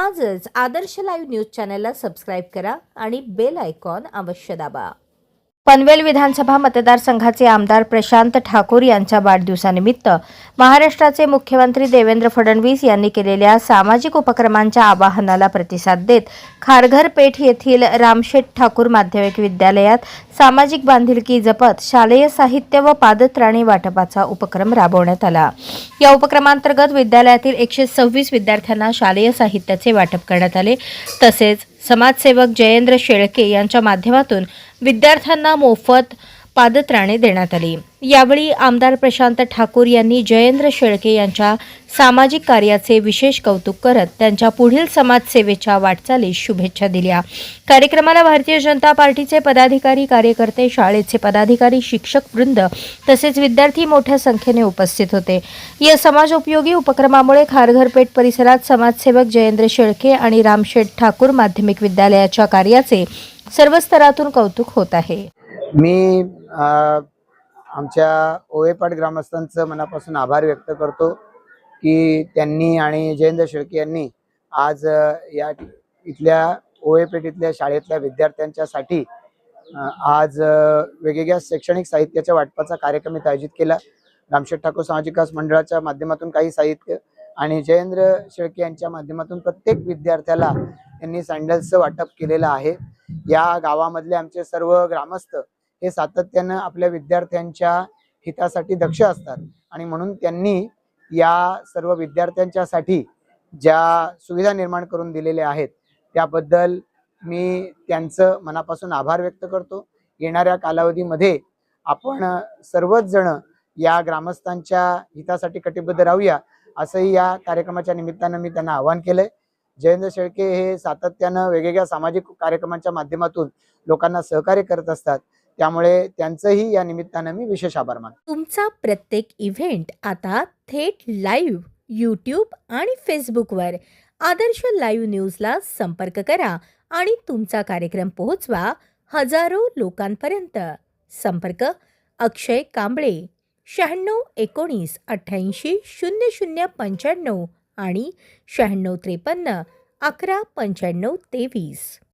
आजच आदर्श live news चॅनलला subscribe करा आणि बेल आयकॉन अवश्य दाबा. पनवेल विधानसभा मतदारसंघाचे आमदार प्रशांत ठाकूर यांच्या वाढदिवसानिमित्त महाराष्ट्राचे मुख्यमंत्री देवेंद्र फडणवीस यांनी केलेल्या सामाजिक उपक्रमांच्या आवाहनाला प्रतिसाद देत खारघर पेठ येथील रामशेठ ठाकूर माध्यमिक विद्यालयात सामाजिक बांधिलकी जपत शालेय साहित्य व पादत्राणे वाटपाचा उपक्रम राबवण्यात आला. या उपक्रमांतर्गत विद्यालयातील 126 विद्यार्थ्यांना शालेय साहित्याचे वाटप करण्यात आले. तसेच समाजसेवक जयेंद्र शेळके यांच्या माध्यमातून विद्यार्थ्यांना मोफत पादत्राणे देण्यात आली. यावेळी आमदार प्रशांत ठाकूर यांनी जयेंद्र शेळके यांच्या सामाजिक कार्याचे विशेष कौतुक करत त्यांच्या पुढील समाजसेवेच्या वाटचालीस शुभेच्छा दिल्या. कार्यक्रमाला भारतीय जनता पार्टीचे पदाधिकारी, कार्यकर्ते, शाळेचे पदाधिकारी, शिक्षक वृंद तसेच विद्यार्थी मोठ्या संख्येने उपस्थित होते. या समाजोपयोगी उपक्रमामुळे खारघरपेठ परिसरात समाजसेवक जयेंद्र शेळके आणि रामशेठ ठाकूर माध्यमिक विद्यालयाच्या कार्याचे सर्व स्तरातून कौतुक होत आहे. मी आमच्या ओवेपाट ग्रामस्थांचं मनापासून आभार व्यक्त करतो की त्यांनी आणि जयेंद्र शेळके यांनी आज या इथल्या ओवेपेठ इथल्या शाळेतल्या विद्यार्थ्यांच्यासाठी आज वेगवेगळ्या शैक्षणिक साहित्याच्या वाटपाचा कार्यक्रम इथं आयोजित केला. रामशेठ ठाकूर सामाजिक विकास मंडळाच्या माध्यमातून काही साहित्य आणि जयेंद्र शेळके यांच्या माध्यमातून प्रत्येक विद्यार्थ्याला त्यांनी सँडल्सचं वाटप केलेलं आहे. या गावामधले आमचे सर्व ग्रामस्थ हे सातत्यानं आपल्या विद्यार्थ्यांच्या हितासाठी दक्ष असतात आणि म्हणून त्यांनी या सर्व विद्यार्थ्यांच्यासाठी ज्या सुविधा निर्माण करून दिलेल्या आहेत त्याबद्दल मी त्यांचं मनापासून आभार व्यक्त करतो. येणाऱ्या कालावधीमध्ये आपण सर्वच जण या ग्रामस्थांच्या हितासाठी कटिबद्ध राहूया असंही या कार्यक्रमाच्या निमित्तानं मी त्यांना आवाहन केलंय. जयेंद्र शेळके हे सातत्यानं वेगवेगळ्या सामाजिक कार्यक्रमांच्या माध्यमातून लोकांना सहकार्य करत असतात, त्यामुळे त्यांचंही या निमित्तानं मी विशेष आभार मानतो. तुमचा प्रत्येक इव्हेंट आता थेट लाईव्ह YouTube आणि फेसबुकवर आदर्श लाईव्ह न्यूजला संपर्क करा आणि तुमचा कार्यक्रम पोहोचवा हजारो लोकांपर्यंत. संपर्क अक्षय कांबळे 96 19 88 00 95 आणि 96 53 11 95 23.